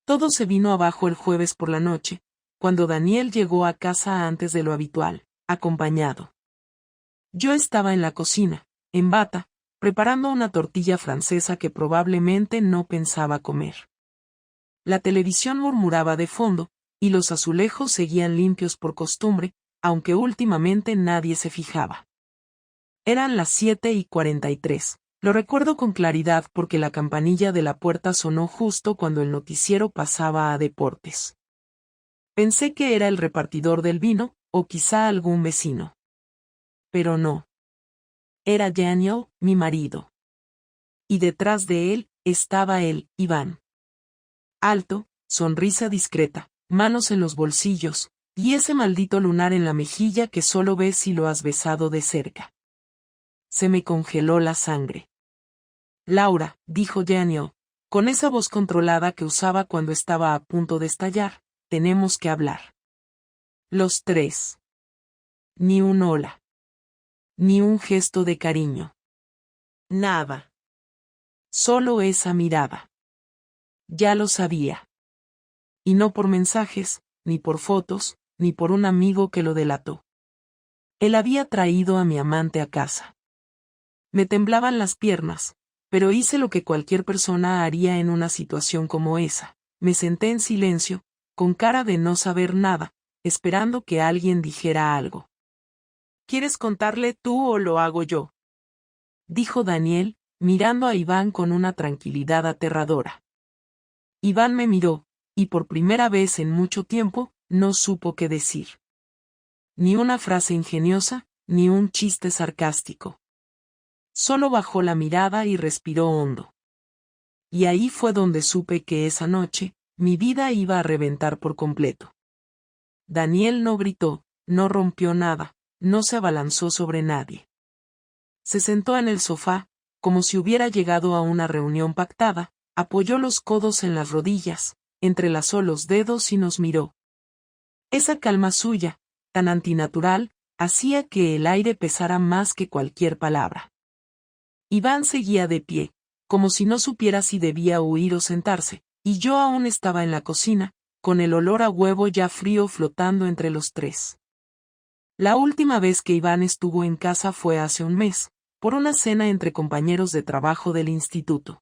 Todo se vino abajo el jueves por la noche, cuando Daniel llegó a casa antes de lo habitual, acompañado. Yo estaba en la cocina, en bata, preparando una tortilla francesa que probablemente no pensaba comer. La televisión murmuraba de fondo, y los azulejos seguían limpios por costumbre, aunque últimamente nadie se fijaba. Eran las 7:43. Lo recuerdo con claridad porque la campanilla de la puerta sonó justo cuando el noticiero pasaba a deportes. Pensé que era el repartidor del vino, o quizá algún vecino. Pero no. Era Daniel, mi marido. Y detrás de él, estaba él, Iván. Alto, sonrisa discreta, manos en los bolsillos, y ese maldito lunar en la mejilla que solo ves si lo has besado de cerca. Se me congeló la sangre. Laura, dijo Daniel, con esa voz controlada que usaba cuando estaba a punto de estallar, tenemos que hablar. Los tres. Ni un hola. Ni un gesto de cariño. Nada. Solo esa mirada. Ya lo sabía. Y no por mensajes, ni por fotos, ni por un amigo que lo delató. Él había traído a mi amante a casa. Me temblaban las piernas, pero hice lo que cualquier persona haría en una situación como esa. Me senté en silencio, con cara de no saber nada, esperando que alguien dijera algo. ¿Quieres contarle tú o lo hago yo?, dijo Daniel, mirando a Iván con una tranquilidad aterradora. Iván me miró, y por primera vez en mucho tiempo, no supo qué decir. Ni una frase ingeniosa, ni un chiste sarcástico. Solo bajó la mirada y respiró hondo. Y ahí fue donde supe que esa noche, mi vida iba a reventar por completo. Daniel no gritó, no rompió nada, no se abalanzó sobre nadie. Se sentó en el sofá, como si hubiera llegado a una reunión pactada, apoyó los codos en las rodillas, entrelazó los dedos y nos miró. Esa calma suya, tan antinatural, hacía que el aire pesara más que cualquier palabra. Iván seguía de pie, como si no supiera si debía huir o sentarse, y yo aún estaba en la cocina, con el olor a huevo ya frío flotando entre los tres. La última vez que Iván estuvo en casa fue hace un mes, por una cena entre compañeros de trabajo del instituto.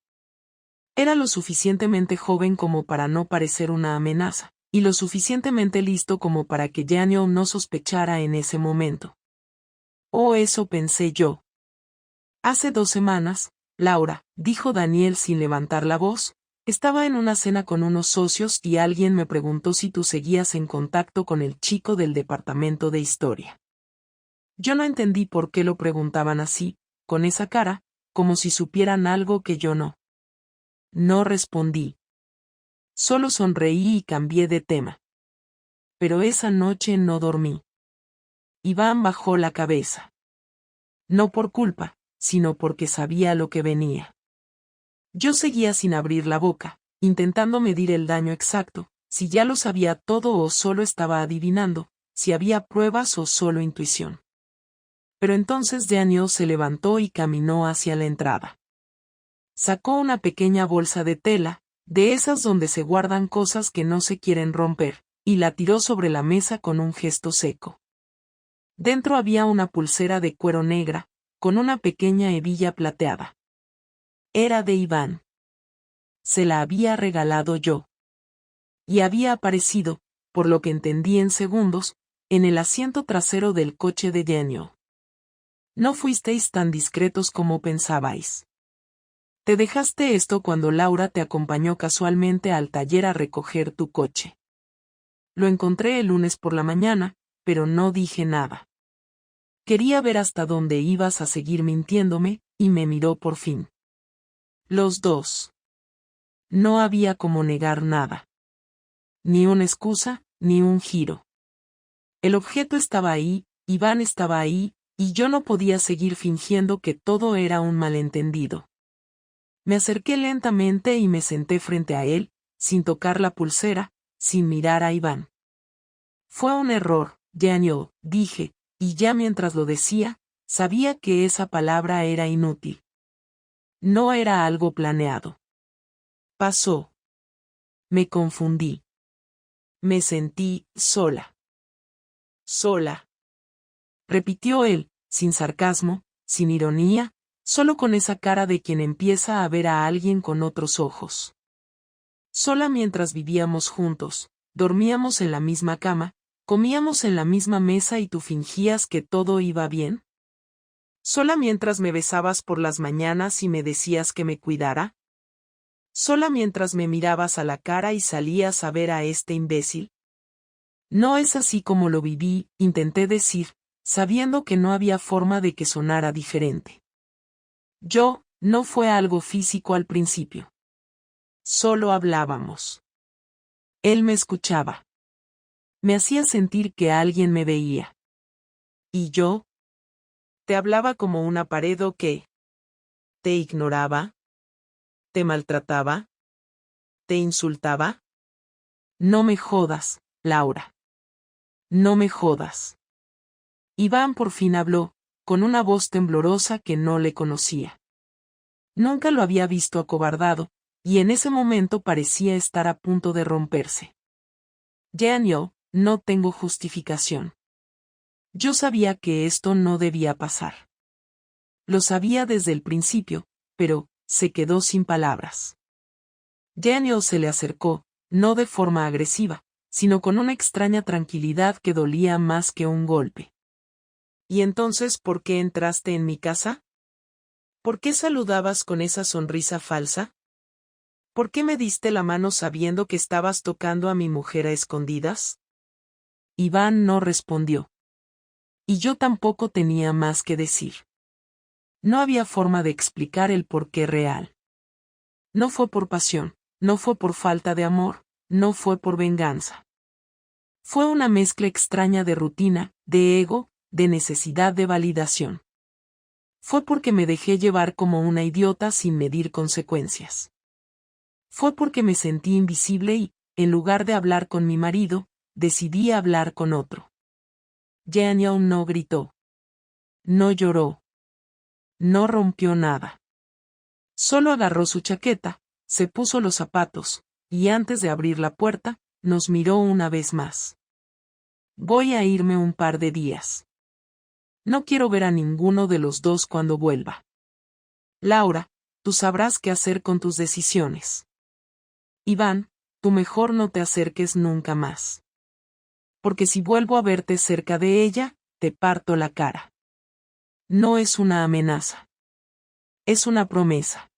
Era lo suficientemente joven como para no parecer una amenaza, y lo suficientemente listo como para que Daniel no sospechara en ese momento. Oh, eso pensé yo. Hace 2 semanas, Laura, dijo Daniel sin levantar la voz, estaba en una cena con unos socios y alguien me preguntó si tú seguías en contacto con el chico del departamento de historia. Yo no entendí por qué lo preguntaban así, con esa cara, como si supieran algo que yo no. No respondí. Solo sonreí y cambié de tema. Pero esa noche no dormí. Iván bajó la cabeza. No por culpa, sino porque sabía lo que venía. Yo seguía sin abrir la boca, intentando medir el daño exacto, si ya lo sabía todo o solo estaba adivinando, si había pruebas o solo intuición. Pero entonces Daniel se levantó y caminó hacia la entrada. Sacó una pequeña bolsa de tela, de esas donde se guardan cosas que no se quieren romper, y la tiró sobre la mesa con un gesto seco. Dentro había una pulsera de cuero negra, con una pequeña hebilla plateada. Era de Iván. Se la había regalado yo. Y había aparecido, por lo que entendí en segundos, en el asiento trasero del coche de Daniel. No fuisteis tan discretos como pensabais. Te dejaste esto cuando Laura te acompañó casualmente al taller a recoger tu coche. Lo encontré el lunes por la mañana, pero no dije nada. Quería ver hasta dónde ibas a seguir mintiéndome, y me miró por fin. Los dos. No había como negar nada. Ni una excusa, ni un giro. El objeto estaba ahí, Iván estaba ahí, y yo no podía seguir fingiendo que todo era un malentendido. Me acerqué lentamente y me senté frente a él, sin tocar la pulsera, sin mirar a Iván. Fue un error, Daniel, dije, y ya mientras lo decía, sabía que esa palabra era inútil. No era algo planeado. Pasó. Me confundí. Me sentí sola. Sola. Repitió él, sin sarcasmo, sin ironía, solo con esa cara de quien empieza a ver a alguien con otros ojos. Sola mientras vivíamos juntos, dormíamos en la misma cama, comíamos en la misma mesa y tú fingías que todo iba bien. Sola mientras me besabas por las mañanas y me decías que me cuidara. Sola mientras me mirabas a la cara y salías a ver a este imbécil. No es así como lo viví, intenté decir, sabiendo que no había forma de que sonara diferente. No fue algo físico al principio. Solo hablábamos. Él me escuchaba. Me hacía sentir que alguien me veía. ¿Y yo? Te hablaba como una pared o qué. ¿Te ignoraba? ¿Te maltrataba? ¿Te insultaba? No me jodas, Laura. No me jodas. Iván por fin habló, con una voz temblorosa que no le conocía. Nunca lo había visto acobardado, y en ese momento parecía estar a punto de romperse. Daniel, no tengo justificación. Yo sabía que esto no debía pasar. Lo sabía desde el principio, pero se quedó sin palabras. Daniel se le acercó, no de forma agresiva, sino con una extraña tranquilidad que dolía más que un golpe. ¿Y entonces por qué entraste en mi casa? ¿Por qué saludabas con esa sonrisa falsa? ¿Por qué me diste la mano sabiendo que estabas tocando a mi mujer a escondidas? Iván no respondió. Y yo tampoco tenía más que decir. No había forma de explicar el porqué real. No fue por pasión, no fue por falta de amor, no fue por venganza. Fue una mezcla extraña de rutina, de ego, de necesidad de validación. Fue porque me dejé llevar como una idiota sin medir consecuencias. Fue porque me sentí invisible y, en lugar de hablar con mi marido, decidí hablar con otro. Daniel no gritó. No lloró. No rompió nada. Solo agarró su chaqueta, se puso los zapatos, y antes de abrir la puerta, nos miró una vez más. Voy a irme un par de días. No quiero ver a ninguno de los dos cuando vuelva. Laura, tú sabrás qué hacer con tus decisiones. Iván, tú mejor no te acerques nunca más. Porque si vuelvo a verte cerca de ella, te parto la cara. No es una amenaza. Es una promesa.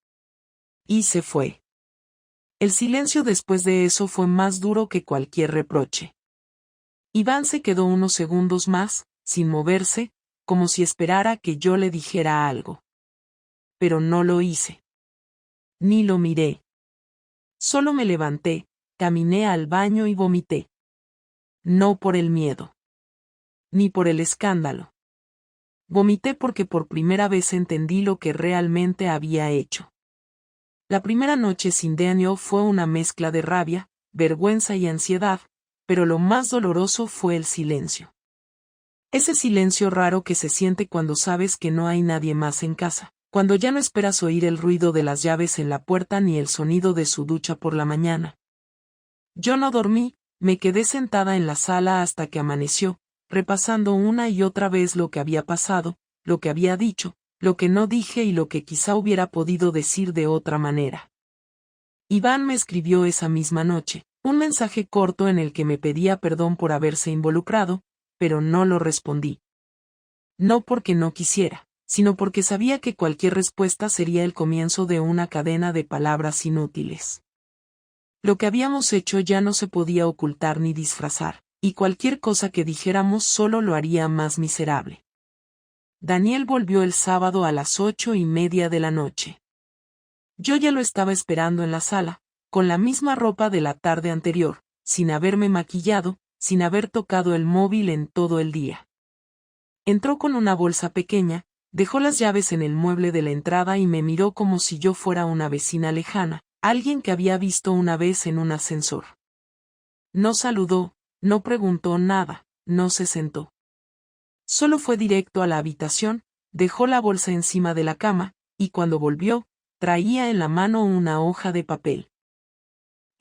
Y se fue. El silencio después de eso fue más duro que cualquier reproche. Iván se quedó unos segundos más, sin moverse, como si esperara que yo le dijera algo. Pero no lo hice. Ni lo miré. Solo me levanté, caminé al baño y vomité. No por el miedo. Ni por el escándalo. Vomité porque por primera vez entendí lo que realmente había hecho. La primera noche sin Daniel fue una mezcla de rabia, vergüenza y ansiedad, pero lo más doloroso fue el silencio. Ese silencio raro que se siente cuando sabes que no hay nadie más en casa, cuando ya no esperas oír el ruido de las llaves en la puerta ni el sonido de su ducha por la mañana. Yo no dormí, me quedé sentada en la sala hasta que amaneció, repasando una y otra vez lo que había pasado, lo que había dicho, lo que no dije y lo que quizá hubiera podido decir de otra manera. Iván me escribió esa misma noche, un mensaje corto en el que me pedía perdón por haberse involucrado, pero no lo respondí. No porque no quisiera, sino porque sabía que cualquier respuesta sería el comienzo de una cadena de palabras inútiles. Lo que habíamos hecho ya no se podía ocultar ni disfrazar, y cualquier cosa que dijéramos solo lo haría más miserable. Daniel volvió el sábado a las 8:30 de la noche. Yo ya lo estaba esperando en la sala, con la misma ropa de la tarde anterior, sin haberme maquillado, sin haber tocado el móvil en todo el día. Entró con una bolsa pequeña, dejó las llaves en el mueble de la entrada y me miró como si yo fuera una vecina lejana, alguien que había visto una vez en un ascensor. No saludó, no preguntó nada, no se sentó. Solo fue directo a la habitación, dejó la bolsa encima de la cama, y cuando volvió, traía en la mano una hoja de papel.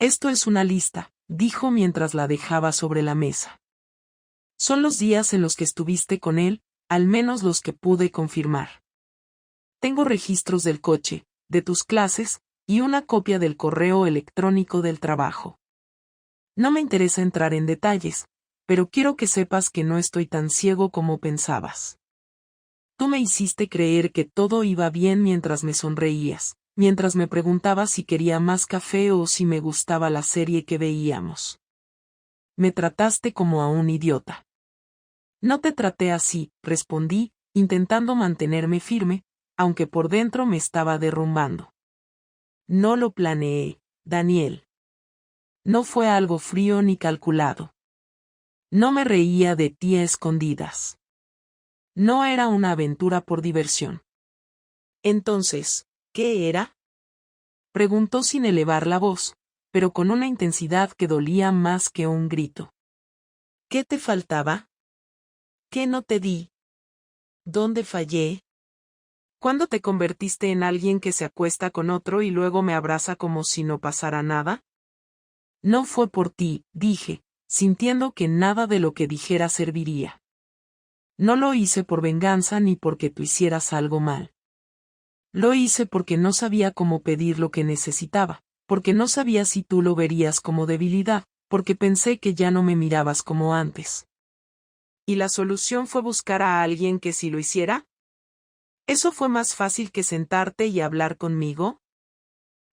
Esto es una lista, dijo mientras la dejaba sobre la mesa. Son los días en los que estuviste con él, al menos los que pude confirmar. Tengo registros del coche, de tus clases, y una copia del correo electrónico del trabajo. No me interesa entrar en detalles, pero quiero que sepas que no estoy tan ciego como pensabas. Tú me hiciste creer que todo iba bien mientras me sonreías, mientras me preguntabas si quería más café o si me gustaba la serie que veíamos. Me trataste como a un idiota. No te traté así, respondí, intentando mantenerme firme, aunque por dentro me estaba derrumbando. No lo planeé, Daniel. No fue algo frío ni calculado. No me reía de ti a escondidas. No era una aventura por diversión. Entonces, ¿qué era? Preguntó sin elevar la voz, pero con una intensidad que dolía más que un grito. ¿Qué te faltaba? ¿Qué no te di? ¿Dónde fallé? ¿Cuándo te convertiste en alguien que se acuesta con otro y luego me abraza como si no pasara nada? No fue por ti, dije, sintiendo que nada de lo que dijera serviría. No lo hice por venganza ni porque tú hicieras algo mal. Lo hice porque no sabía cómo pedir lo que necesitaba, porque no sabía si tú lo verías como debilidad, porque pensé que ya no me mirabas como antes. ¿Y la solución fue buscar a alguien que sí lo hiciera? ¿Eso fue más fácil que sentarte y hablar conmigo?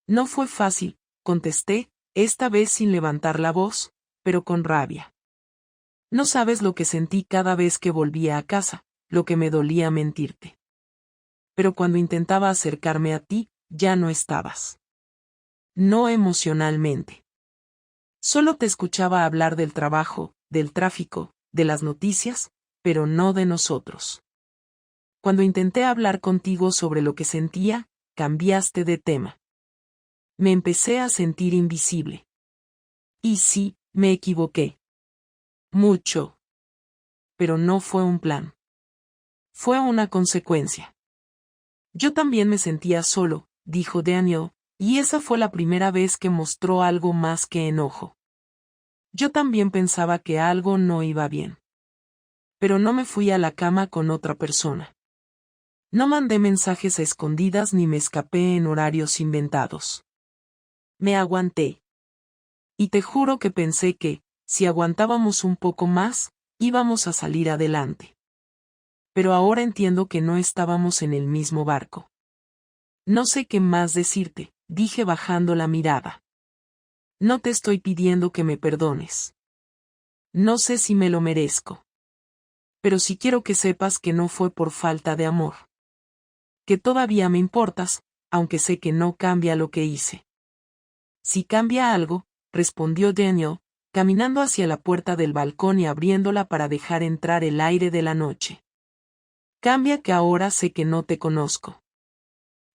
No fue fácil, contesté, esta vez sin levantar la voz, pero con rabia. No sabes lo que sentí cada vez que volvía a casa, lo que me dolía mentirte. Pero cuando intentaba acercarme a ti, ya no estabas. No emocionalmente. Solo te escuchaba hablar del trabajo, del tráfico, de las noticias, pero no de nosotros. Cuando intenté hablar contigo sobre lo que sentía, cambiaste de tema. Me empecé a sentir invisible. Y sí, me equivoqué. Mucho. Pero no fue un plan. Fue una consecuencia. Yo también me sentía solo, dijo Daniel, y esa fue la primera vez que mostró algo más que enojo. Yo también pensaba que algo no iba bien. Pero no me fui a la cama con otra persona. No mandé mensajes a escondidas ni me escapé en horarios inventados. Me aguanté. Y te juro que pensé que, si aguantábamos un poco más, íbamos a salir adelante. Pero ahora entiendo que no estábamos en el mismo barco. No sé qué más decirte, dije bajando la mirada. No te estoy pidiendo que me perdones. No sé si me lo merezco. Pero sí quiero que sepas que no fue por falta de amor. Que todavía me importas, aunque sé que no cambia lo que hice. Si cambia algo, respondió Daniel, caminando hacia la puerta del balcón y abriéndola para dejar entrar el aire de la noche. Cambia que ahora sé que no te conozco.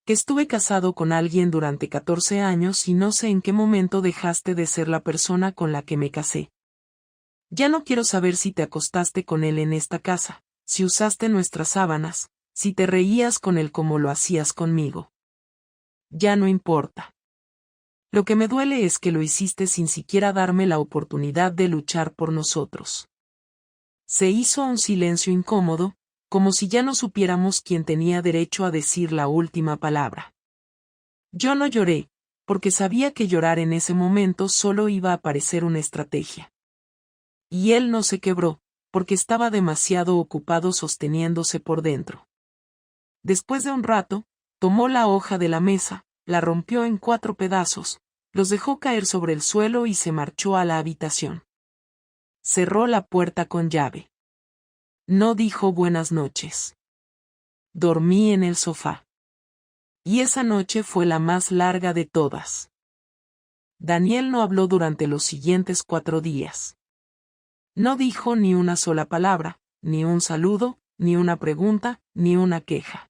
Que estuve casado con alguien durante 14 años y no sé en qué momento dejaste de ser la persona con la que me casé. Ya no quiero saber si te acostaste con él en esta casa, si usaste nuestras sábanas, si te reías con él como lo hacías conmigo. Ya no importa. Lo que me duele es que lo hiciste sin siquiera darme la oportunidad de luchar por nosotros. Se hizo un silencio incómodo, como si ya no supiéramos quién tenía derecho a decir la última palabra. Yo no lloré, porque sabía que llorar en ese momento solo iba a parecer una estrategia. Y él no se quebró, porque estaba demasiado ocupado sosteniéndose por dentro. Después de un rato, tomó la hoja de la mesa, la rompió en 4 pedazos, los dejó caer sobre el suelo y se marchó a la habitación. Cerró la puerta con llave. No dijo buenas noches. Dormí en el sofá. Y esa noche fue la más larga de todas. Daniel no habló durante los siguientes 4 días. No dijo ni una sola palabra, ni un saludo, ni una pregunta, ni una queja.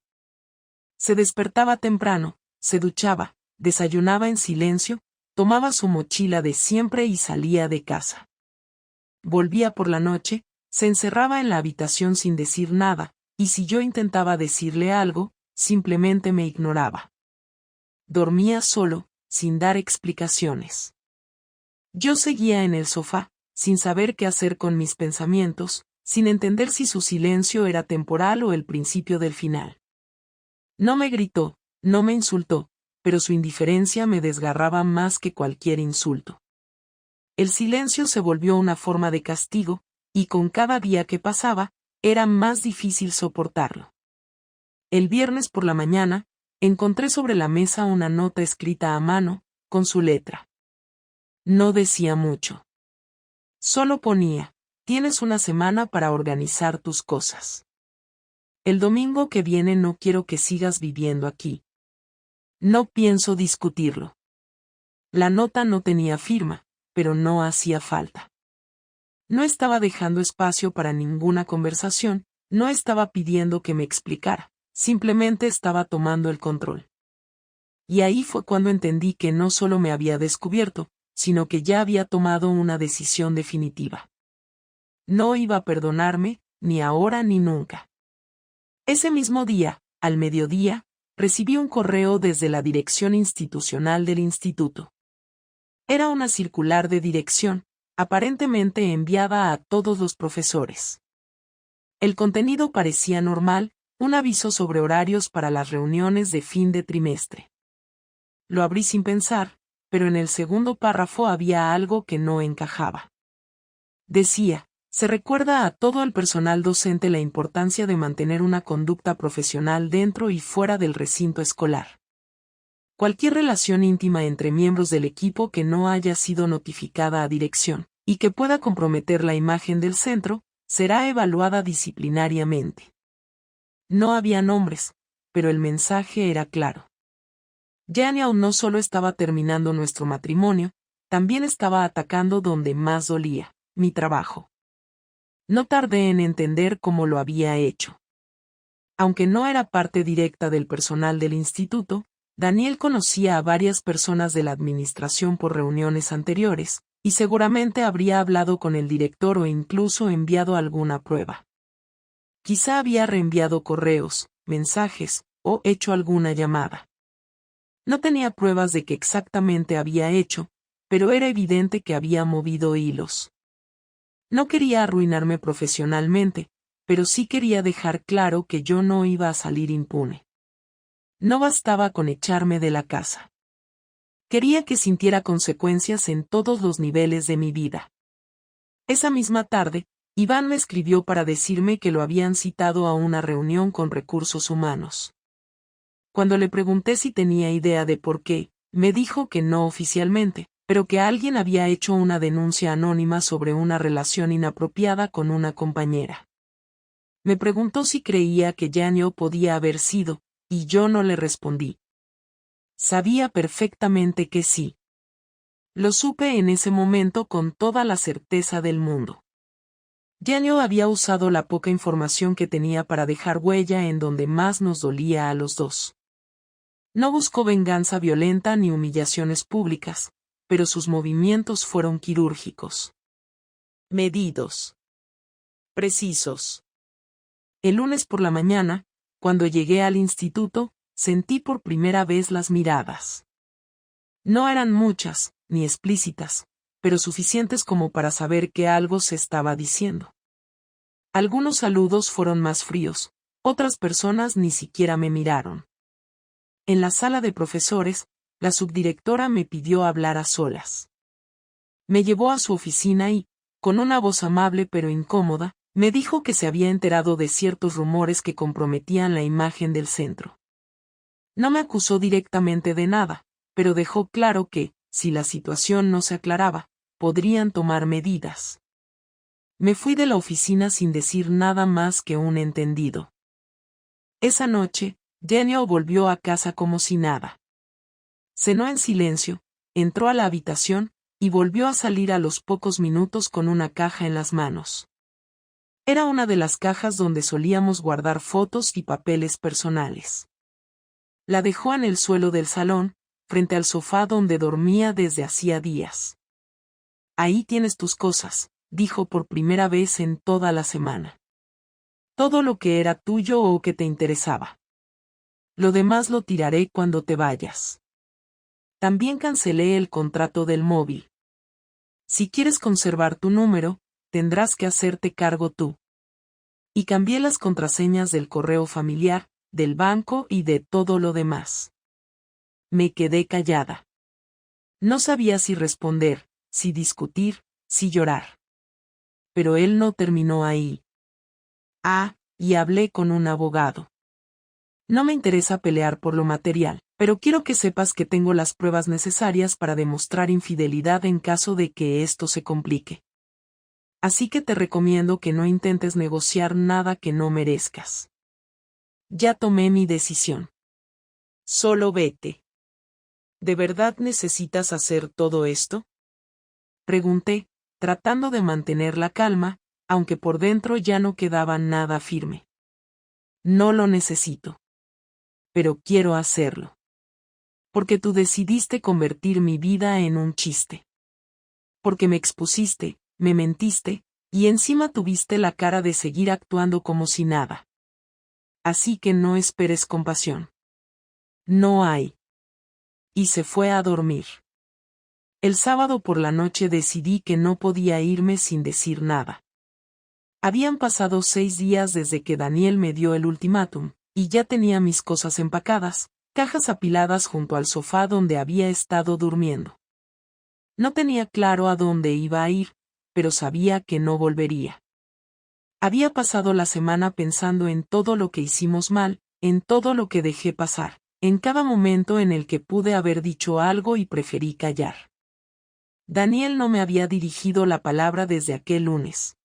Se despertaba temprano, se duchaba, desayunaba en silencio, tomaba su mochila de siempre y salía de casa. Volvía por la noche, se encerraba en la habitación sin decir nada, y si yo intentaba decirle algo, simplemente me ignoraba. Dormía solo, sin dar explicaciones. Yo seguía en el sofá, sin saber qué hacer con mis pensamientos, sin entender si su silencio era temporal o el principio del final. No me gritó, no me insultó, pero su indiferencia me desgarraba más que cualquier insulto. El silencio se volvió una forma de castigo, y con cada día que pasaba, era más difícil soportarlo. El viernes por la mañana, encontré sobre la mesa una nota escrita a mano, con su letra. No decía mucho. Solo ponía: tienes una semana para organizar tus cosas. El domingo que viene no quiero que sigas viviendo aquí. No pienso discutirlo. La nota no tenía firma, pero no hacía falta. No estaba dejando espacio para ninguna conversación, no estaba pidiendo que me explicara, simplemente estaba tomando el control. Y ahí fue cuando entendí que no solo me había descubierto, sino que ya había tomado una decisión definitiva. No iba a perdonarme, ni ahora ni nunca. Ese mismo día, al mediodía, recibí un correo desde la dirección institucional del instituto. Era una circular de dirección, aparentemente enviada a todos los profesores. El contenido parecía normal, un aviso sobre horarios para las reuniones de fin de trimestre. Lo abrí sin pensar, pero en el segundo párrafo había algo que no encajaba. Decía: se recuerda a todo el personal docente la importancia de mantener una conducta profesional dentro y fuera del recinto escolar. Cualquier relación íntima entre miembros del equipo que no haya sido notificada a dirección, y que pueda comprometer la imagen del centro, será evaluada disciplinariamente. No había nombres, pero el mensaje era claro. Daniel no solo estaba terminando nuestro matrimonio, también estaba atacando donde más dolía, mi trabajo. No tardé en entender cómo lo había hecho. Aunque no era parte directa del personal del instituto, Daniel conocía a varias personas de la administración por reuniones anteriores, y seguramente habría hablado con el director o incluso enviado alguna prueba. Quizá había reenviado correos, mensajes, o hecho alguna llamada. No tenía pruebas de qué exactamente había hecho, pero era evidente que había movido hilos. No quería arruinarme profesionalmente, pero sí quería dejar claro que yo no iba a salir impune. No bastaba con echarme de la casa. Quería que sintiera consecuencias en todos los niveles de mi vida. Esa misma tarde, Iván me escribió para decirme que lo habían citado a una reunión con recursos humanos. Cuando le pregunté si tenía idea de por qué, me dijo que no oficialmente, pero que alguien había hecho una denuncia anónima sobre una relación inapropiada con una compañera. Me preguntó si creía que Daniel podía haber sido, y yo no le respondí. Sabía perfectamente que sí. Lo supe en ese momento con toda la certeza del mundo. Daniel había usado la poca información que tenía para dejar huella en donde más nos dolía a los dos. No buscó venganza violenta ni humillaciones públicas, pero sus movimientos fueron quirúrgicos. Medidos. Precisos. El lunes por la mañana, cuando llegué al instituto, sentí por primera vez las miradas. No eran muchas, ni explícitas, pero suficientes como para saber que algo se estaba diciendo. Algunos saludos fueron más fríos, otras personas ni siquiera me miraron. En la sala de profesores, la subdirectora me pidió hablar a solas. Me llevó a su oficina y, con una voz amable pero incómoda, me dijo que se había enterado de ciertos rumores que comprometían la imagen del centro. No me acusó directamente de nada, pero dejó claro que, si la situación no se aclaraba, podrían tomar medidas. Me fui de la oficina sin decir nada más que un entendido. Esa noche, Daniel volvió a casa como si nada. Cenó en silencio, entró a la habitación, y volvió a salir a los pocos minutos con una caja en las manos. Era una de las cajas donde solíamos guardar fotos y papeles personales. La dejó en el suelo del salón, frente al sofá donde dormía desde hacía días. Ahí tienes tus cosas, dijo por primera vez en toda la semana. Todo lo que era tuyo o que te interesaba. Lo demás lo tiraré cuando te vayas. También cancelé el contrato del móvil. Si quieres conservar tu número, tendrás que hacerte cargo tú. Y cambié las contraseñas del correo familiar, del banco y de todo lo demás. Me quedé callada. No sabía si responder, si discutir, si llorar. Pero él no terminó ahí. Y hablé con un abogado. No me interesa pelear por lo material, pero quiero que sepas que tengo las pruebas necesarias para demostrar infidelidad en caso de que esto se complique. Así que te recomiendo que no intentes negociar nada que no merezcas. Ya tomé mi decisión. Solo vete. ¿De verdad necesitas hacer todo esto? Pregunté, tratando de mantener la calma, aunque por dentro ya no quedaba nada firme. No lo necesito. Pero quiero hacerlo. Porque tú decidiste convertir mi vida en un chiste. Porque me expusiste, me mentiste, y encima tuviste la cara de seguir actuando como si nada. Así que no esperes compasión. No hay. Y se fue a dormir. El sábado por la noche decidí que no podía irme sin decir nada. Habían pasado 6 días desde que Daniel me dio el ultimátum, y ya tenía mis cosas empacadas, cajas apiladas junto al sofá donde había estado durmiendo. No tenía claro a dónde iba a ir, pero sabía que no volvería. Había pasado la semana pensando en todo lo que hicimos mal, en todo lo que dejé pasar, en cada momento en el que pude haber dicho algo y preferí callar. Daniel no me había dirigido la palabra desde aquel lunes.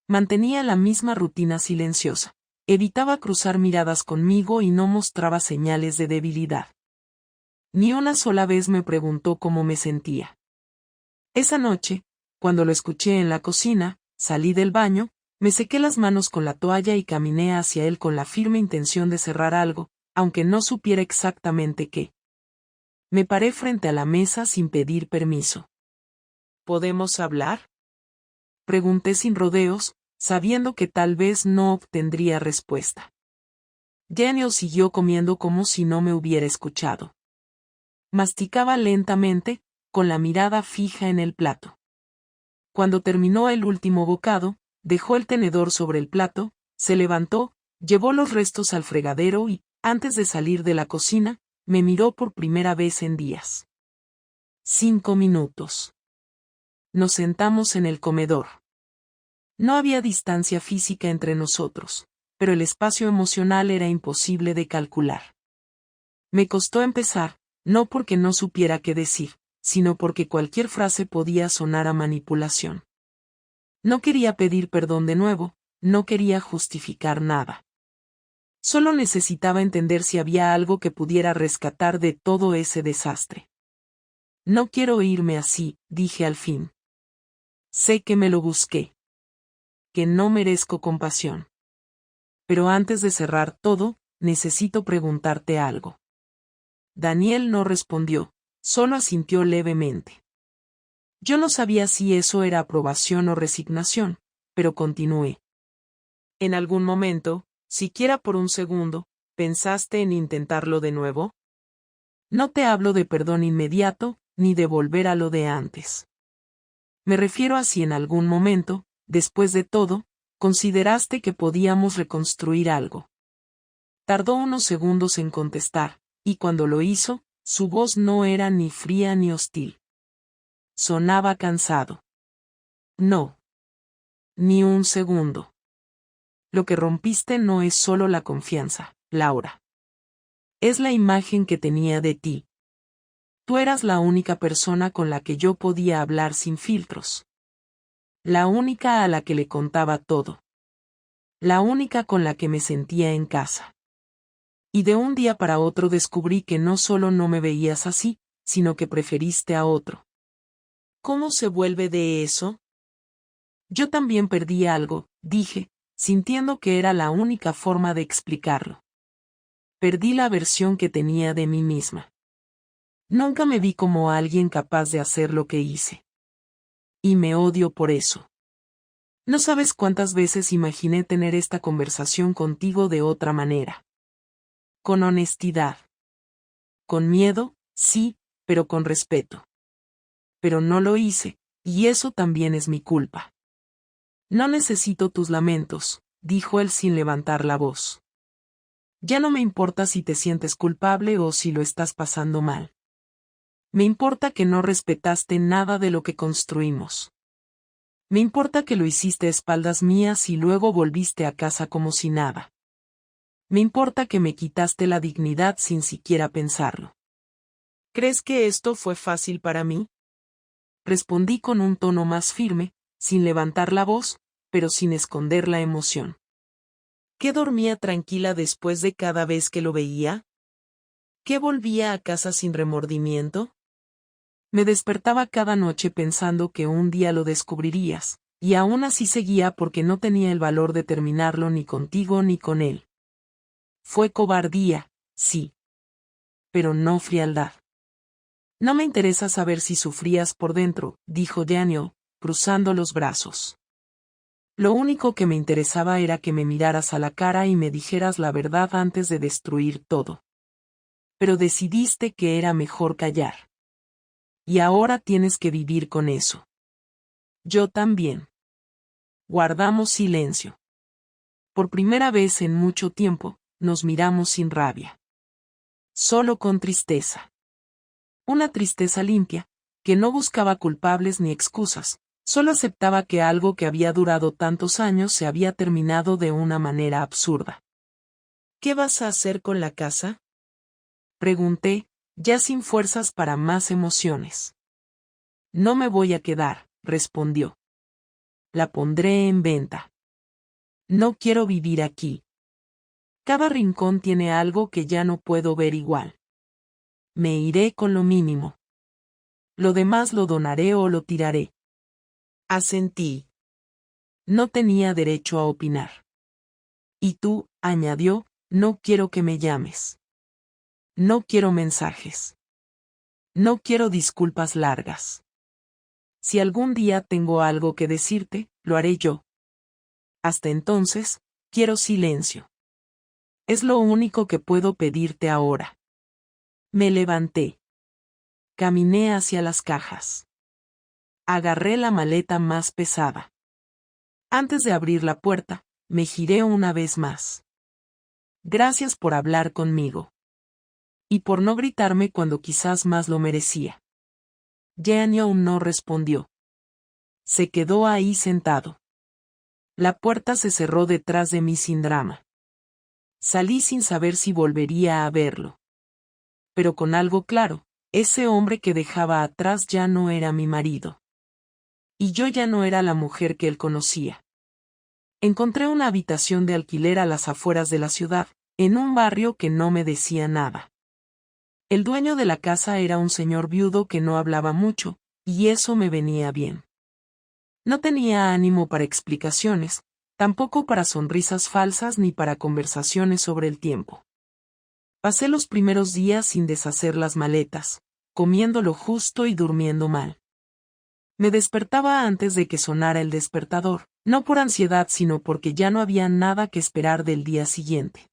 Mantenía la misma rutina silenciosa, evitaba cruzar miradas conmigo y no mostraba señales de debilidad. Ni una sola vez me preguntó cómo me sentía. Esa noche, cuando lo escuché en la cocina, salí del baño, me sequé las manos con la toalla y caminé hacia él con la firme intención de cerrar algo, aunque no supiera exactamente qué. Me paré frente a la mesa sin pedir permiso. ¿Podemos hablar?, pregunté sin rodeos, sabiendo que tal vez no obtendría respuesta. Daniel siguió comiendo como si no me hubiera escuchado. Masticaba lentamente, con la mirada fija en el plato. Cuando terminó el último bocado, dejó el tenedor sobre el plato, se levantó, llevó los restos al fregadero y, antes de salir de la cocina, me miró por primera vez en días. 5 minutos. Nos sentamos en el comedor. No había distancia física entre nosotros, pero el espacio emocional era imposible de calcular. Me costó empezar, no porque no supiera qué decir, sino porque cualquier frase podía sonar a manipulación. No quería pedir perdón de nuevo, no quería justificar nada. Solo necesitaba entender si había algo que pudiera rescatar de todo ese desastre. No quiero irme así, dije al fin. Sé que me lo busqué. Que no merezco compasión. Pero antes de cerrar todo, necesito preguntarte algo. Daniel no respondió, solo asintió levemente. Yo no sabía si eso era aprobación o resignación, pero continué. ¿En algún momento, siquiera por un segundo, pensaste en intentarlo de nuevo? No te hablo de perdón inmediato, ni de volver a lo de antes. Me refiero a si en algún momento, después de todo, consideraste que podíamos reconstruir algo. Tardó unos segundos en contestar, y cuando lo hizo, su voz no era ni fría ni hostil. Sonaba cansado. No. Ni un segundo. Lo que rompiste no es solo la confianza, Laura. Es la imagen que tenía de ti. Tú eras la única persona con la que yo podía hablar sin filtros. La única a la que le contaba todo. La única con la que me sentía en casa. Y de un día para otro descubrí que no solo no me veías así, sino que preferiste a otro. ¿Cómo se vuelve de eso? Yo también perdí algo, dije, sintiendo que era la única forma de explicarlo. Perdí la versión que tenía de mí misma. Nunca me vi como alguien capaz de hacer lo que hice. Y me odio por eso. No sabes cuántas veces imaginé tener esta conversación contigo de otra manera. Con honestidad. Con miedo, sí, pero con respeto. Pero no lo hice, Y eso también es mi culpa. No necesito tus lamentos, dijo él sin levantar la voz. Ya no me importa si te sientes culpable o si lo estás pasando mal. Me importa que no respetaste nada de lo que construimos. Me importa que lo hiciste a espaldas mías y luego volviste a casa como si nada. Me importa que me quitaste la dignidad sin siquiera pensarlo. ¿Crees que esto fue fácil para mí? Respondí con un tono más firme, sin levantar la voz, pero sin esconder la emoción. ¿Qué dormía tranquila después de cada vez que lo veía? ¿Qué volvía a casa sin remordimiento? Me despertaba cada noche pensando que un día lo descubrirías, y aún así seguía porque no tenía el valor de terminarlo ni contigo ni con él. Fue cobardía, sí. Pero no frialdad. No me interesa saber si sufrías por dentro, dijo Daniel, cruzando los brazos. Lo único que me interesaba era que me miraras a la cara y me dijeras la verdad antes de destruir todo. Pero decidiste que era mejor callar. Y ahora tienes que vivir con eso. Yo también. Guardamos silencio. Por primera vez en mucho tiempo, nos miramos sin rabia. Solo con tristeza. Una tristeza limpia, que no buscaba culpables ni excusas, solo aceptaba que algo que había durado tantos años se había terminado de una manera absurda. ¿Qué vas a hacer con la casa? Pregunté, ya sin fuerzas para más emociones. No me voy a quedar, respondió. La pondré en venta. No quiero vivir aquí. Cada rincón tiene algo que ya no puedo ver igual. Me iré con lo mínimo. Lo demás lo donaré o lo tiraré. Asentí. No tenía derecho a opinar. Y tú, añadió, no quiero que me llames. No quiero mensajes. No quiero disculpas largas. Si algún día tengo algo que decirte, lo haré yo. Hasta entonces, quiero silencio. Es lo único que puedo pedirte ahora. Me levanté. Caminé hacia las cajas. Agarré la maleta más pesada. Antes de abrir la puerta, me giré una vez más. Gracias por hablar conmigo. Y por no gritarme cuando quizás más lo merecía. Daniel no respondió. Se quedó ahí sentado. La puerta se cerró detrás de mí sin drama. Salí sin saber si volvería a verlo. Pero con algo claro, ese hombre que dejaba atrás ya no era mi marido. Y yo ya no era la mujer que él conocía. Encontré una habitación de alquiler a las afueras de la ciudad, en un barrio que no me decía nada. El dueño de la casa era un señor viudo que no hablaba mucho, y eso me venía bien. No tenía ánimo para explicaciones, tampoco para sonrisas falsas ni para conversaciones sobre el tiempo. Pasé los primeros días sin deshacer las maletas, comiendo lo justo y durmiendo mal. Me despertaba antes de que sonara el despertador, no por ansiedad sino porque ya no había nada que esperar del día siguiente.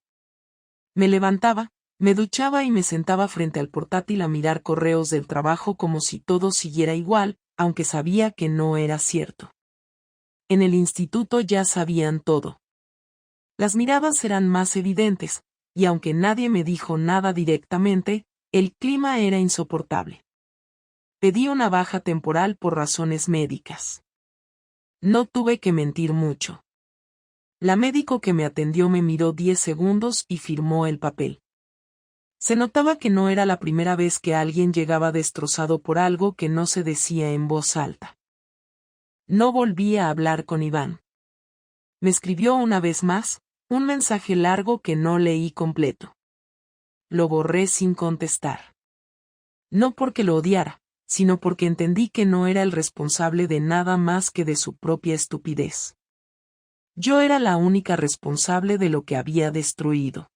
Me levantaba, me duchaba y me sentaba frente al portátil a mirar correos del trabajo como si todo siguiera igual, aunque sabía que no era cierto. En el instituto ya sabían todo. Las miradas eran más evidentes, y aunque nadie me dijo nada directamente, el clima era insoportable. Pedí una baja temporal por razones médicas. No tuve que mentir mucho. La médico que me atendió me miró 10 segundos y firmó el papel. Se notaba que no era la primera vez que alguien llegaba destrozado por algo que no se decía en voz alta. No volví a hablar con Iván. Me escribió una vez más, un mensaje largo que no leí completo. Lo borré sin contestar. No porque lo odiara, sino porque entendí que no era el responsable de nada más que de su propia estupidez. Yo era la única responsable de lo que había destruido.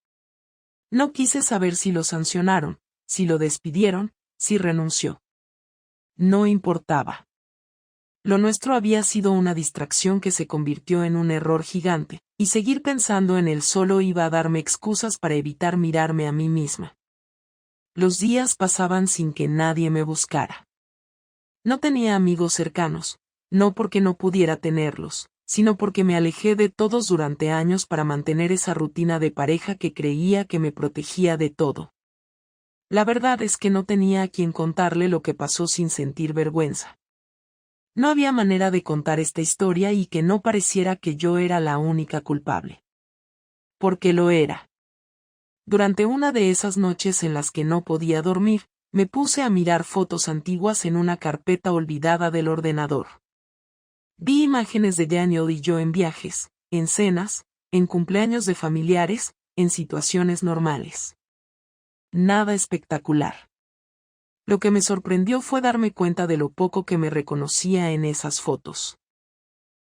No quise saber si lo sancionaron, si lo despidieron, si renunció. No importaba. Lo nuestro había sido una distracción que se convirtió en un error gigante, y seguir pensando en él solo iba a darme excusas para evitar mirarme a mí misma. Los días pasaban sin que nadie me buscara. No tenía amigos cercanos, no porque no pudiera tenerlos, sino porque me alejé de todos durante años para mantener esa rutina de pareja que creía que me protegía de todo. La verdad es que no tenía a quien contarle lo que pasó sin sentir vergüenza. No había manera de contar esta historia y que no pareciera que yo era la única culpable. Porque lo era. Durante una de esas noches en las que no podía dormir, me puse a mirar fotos antiguas en una carpeta olvidada del ordenador. Vi imágenes de Daniel y yo en viajes, en cenas, en cumpleaños de familiares, en situaciones normales. Nada espectacular. Lo que me sorprendió fue darme cuenta de lo poco que me reconocía en esas fotos.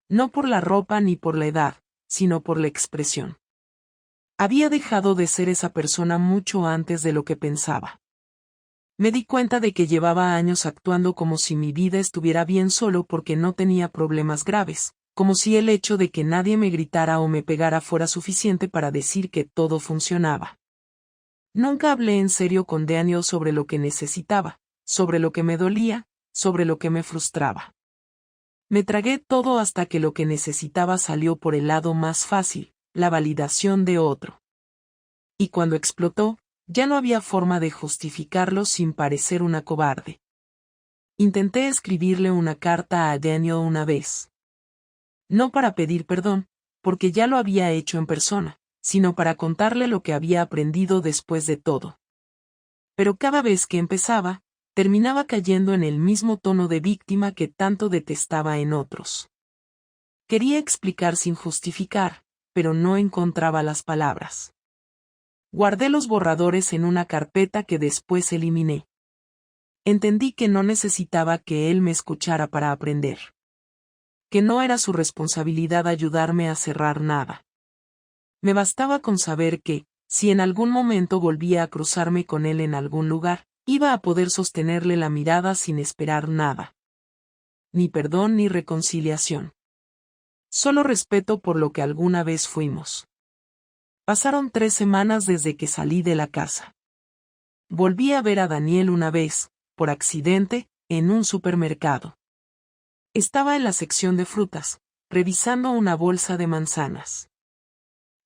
No por la ropa ni por la edad, sino por la expresión. Había dejado de ser esa persona mucho antes de lo que pensaba. Me di cuenta de que llevaba años actuando como si mi vida estuviera bien solo porque no tenía problemas graves, como si el hecho de que nadie me gritara o me pegara fuera suficiente para decir que todo funcionaba. Nunca hablé en serio con Daniel sobre lo que necesitaba, sobre lo que me dolía, sobre lo que me frustraba. Me tragué todo hasta que lo que necesitaba salió por el lado más fácil, la validación de otro. Y cuando explotó, ya no había forma de justificarlo sin parecer una cobarde. Intenté escribirle una carta a Daniel una vez. No para pedir perdón, porque ya lo había hecho en persona, sino para contarle lo que había aprendido después de todo. Pero cada vez que empezaba, terminaba cayendo en el mismo tono de víctima que tanto detestaba en otros. Quería explicar sin justificar, pero no encontraba las palabras. Guardé los borradores en una carpeta que después eliminé. Entendí que no necesitaba que él me escuchara para aprender. Que no era su responsabilidad ayudarme a cerrar nada. Me bastaba con saber que, si en algún momento volvía a cruzarme con él en algún lugar, iba a poder sostenerle la mirada sin esperar nada. Ni perdón ni reconciliación. Solo respeto por lo que alguna vez fuimos. Pasaron 3 semanas desde que salí de la casa. Volví a ver a Daniel una vez, por accidente, en un supermercado. Estaba en la sección de frutas, revisando una bolsa de manzanas.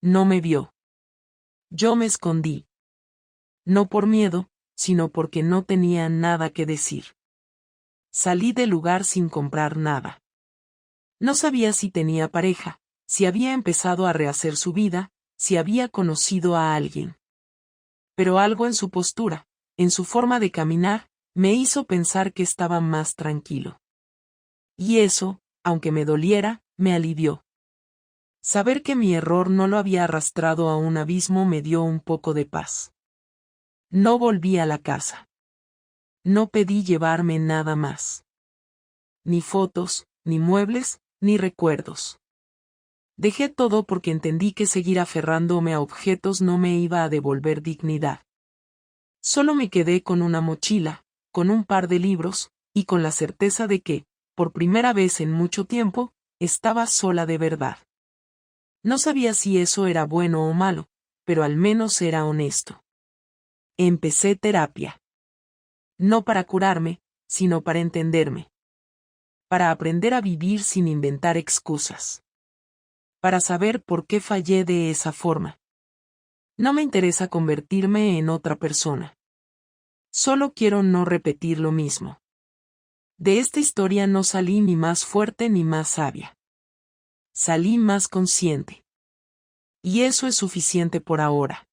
No me vio. Yo me escondí. No por miedo, sino porque no tenía nada que decir. Salí del lugar sin comprar nada. No sabía si tenía pareja, si había empezado a rehacer su vida, si había conocido a alguien. Pero algo en su postura, en su forma de caminar, me hizo pensar que estaba más tranquilo. Y eso, aunque me doliera, me alivió. Saber que mi error no lo había arrastrado a un abismo me dio un poco de paz. No volví a la casa. No pedí llevarme nada más. Ni fotos, ni muebles, ni recuerdos. Dejé todo porque entendí que seguir aferrándome a objetos no me iba a devolver dignidad. Solo me quedé con una mochila, con un par de libros, y con la certeza de que, por primera vez en mucho tiempo, estaba sola de verdad. No sabía si eso era bueno o malo, pero al menos era honesto. Empecé terapia. No para curarme, sino para entenderme. Para aprender a vivir sin inventar excusas. Para saber por qué fallé de esa forma. No me interesa convertirme en otra persona. Solo quiero no repetir lo mismo. De esta historia no salí ni más fuerte ni más sabia. Salí más consciente. Y eso es suficiente por ahora.